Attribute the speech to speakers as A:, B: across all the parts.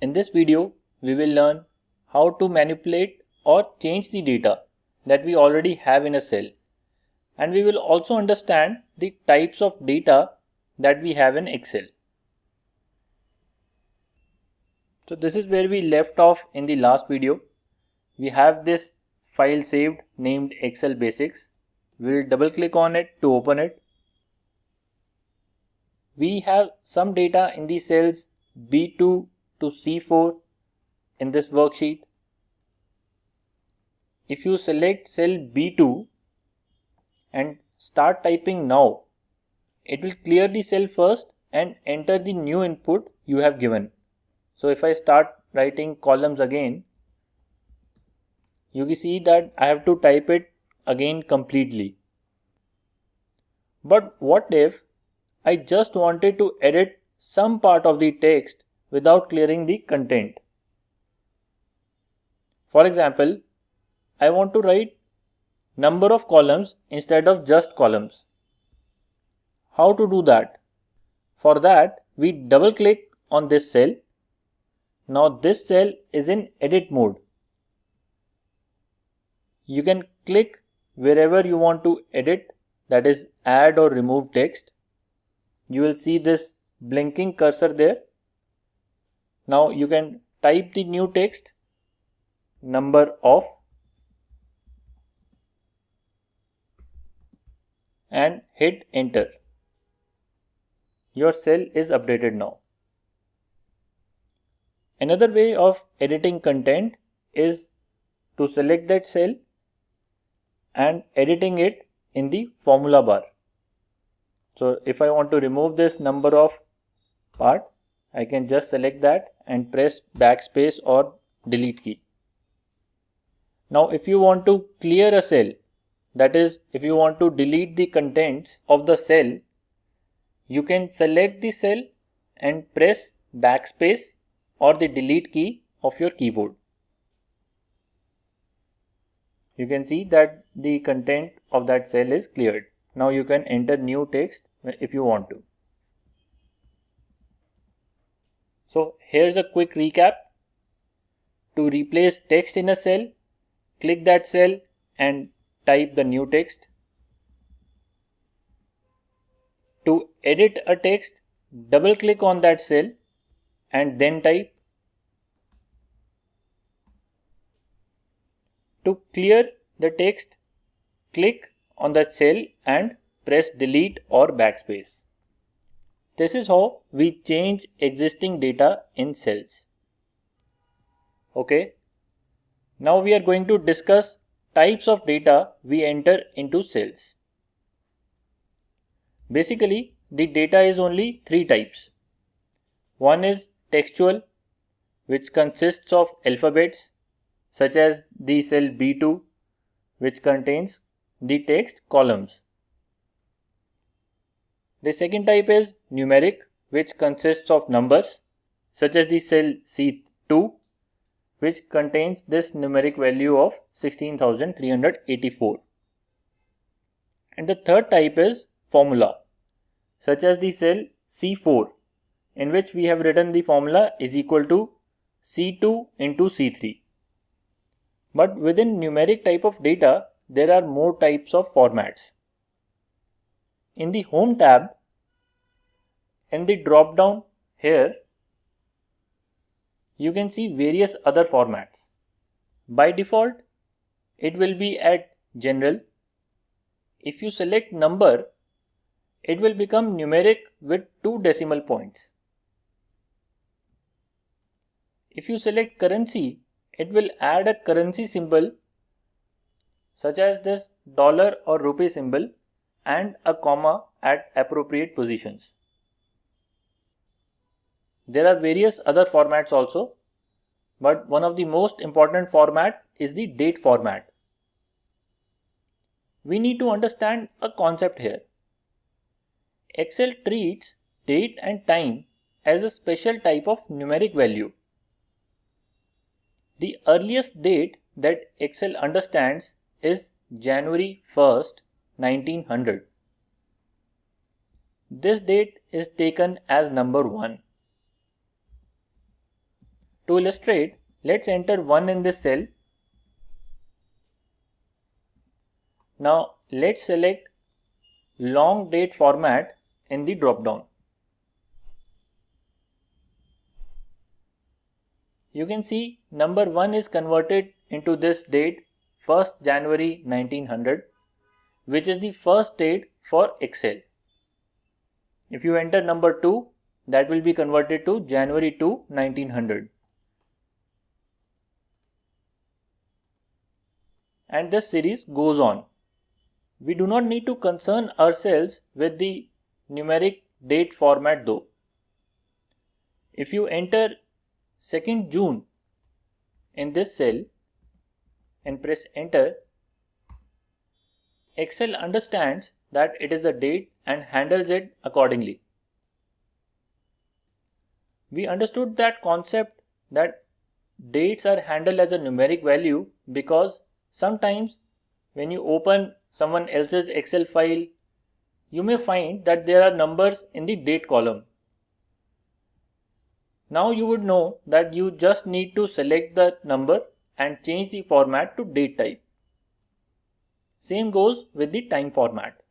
A: In this video, we will learn how to manipulate or change the data that we already have in a cell. And we will also understand the types of data that we have in Excel. So this is where we left off in the last video. We have this file saved named Excel Basics. We will double click on it to open it. We have some data in the cells B2 to C4 in this worksheet. If you select cell B2 and start typing now, it will clear the cell first and enter the new input you have given. So if I start writing columns again, you can see that I have to type it again completely. But what if I just wanted to edit some part of the text without clearing the content? For example, I want to write number of columns instead of just columns. How to do that? For that, we double click on this cell. Now this cell is in edit mode. You can click wherever you want to edit, that is add or remove text. You will see this blinking cursor there. Now you can type the new text, number of, and hit enter. Your cell is updated now. Another way of editing content is to select that cell and editing it in the formula bar. So if I want to remove this number of part, I can just select that and press backspace or delete key. Now if you want to clear a cell, that is, if you want to delete the contents of the cell, you can select the cell and press backspace or the delete key of your keyboard. You can see that the content of that cell is cleared. Now you can enter new text if you want to. So here's a quick recap. To replace text in a cell, click that cell and type the new text. To edit a text, double click on that cell and then type. To clear the text, click on the cell and press delete or backspace. This is how we change existing data in cells. Okay. Now we are going to discuss types of data we enter into cells. Basically, the data is only three types. One is textual, which consists of alphabets, such as the cell B2, which contains the text columns. The second type is numeric, which consists of numbers, such as the cell C2, which contains this numeric value of 16,384. And the third type is formula, such as the cell C4, in which we have written the formula is equal to C2 into C3. But within numeric type of data, there are more types of formats. In the Home tab, in the drop down here, you can see various other formats. By default, it will be at General. If you select number, it will become numeric with 2 decimal points. If you select currency, it will add a currency symbol such as this dollar or rupee symbol and a comma at appropriate positions. There are various other formats also, but one of the most important format is the date format. We need to understand a concept here. Excel treats date and time as a special type of numeric value. The earliest date that Excel understands is January 1st, 1900. This date is taken as number 1. To illustrate, let's enter 1 in this cell. Now let's select long date format in the drop down. You can see number 1 is converted into this date 1st January 1900, which is the first date for Excel. If you enter number 2, that will be converted to January 2, 1900. And this series goes on. We do not need to concern ourselves with the numeric date format though. If you enter 2nd June in this cell and press enter, Excel understands that it is a date and handles it accordingly. We understood that concept that dates are handled as a numeric value because sometimes when you open someone else's Excel file, you may find that there are numbers in the date column. Now you would know that you just need to select the number and change the format to date type. Same goes with the time format.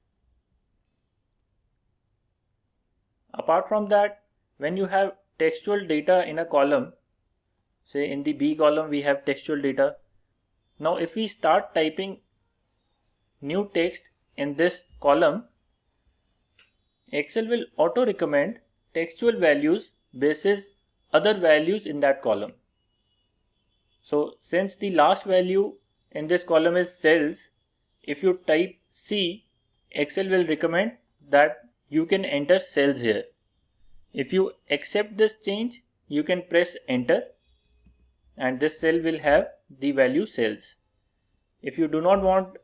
A: Apart from that, when you have textual data in a column, say in the B column we have textual data. Now if we start typing new text in this column, Excel will auto recommend textual values basis other values in that column. So since the last value in this column is cells, if you type C, Excel will recommend that you can enter cells here. If you accept this change, you can press enter and this cell will have the value cells. If you do not want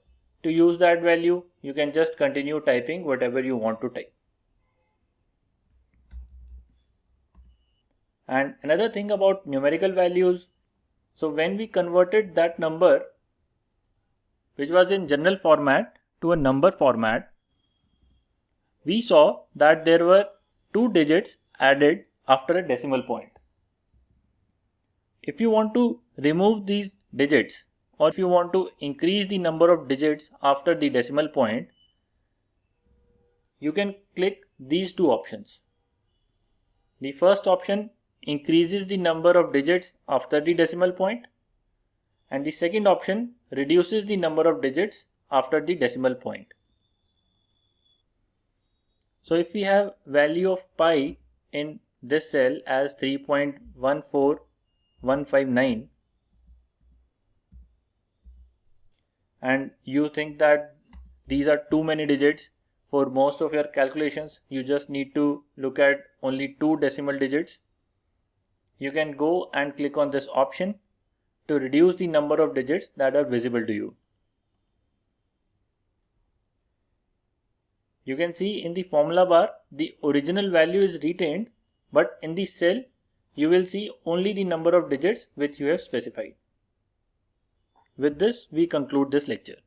A: to use that value, you can just continue typing whatever you want to type. And another thing about numerical values, so when we converted that number which was in general format to a number format, we saw that there were 2 digits added after a decimal point. If you want to remove these digits or if you want to increase the number of digits after the decimal point, you can click these two options. The first option increases the number of digits after the decimal point, and the second option reduces the number of digits after the decimal point. So if we have value of pi in this cell as 3.14159 and you think that these are too many digits for most of your calculations, you just need to look at only 2 decimal digits, you can go and click on this option to reduce the number of digits that are visible to you. You can see in the formula bar the original value is retained, but in the cell you will see only the number of digits which you have specified. With this we conclude this lecture.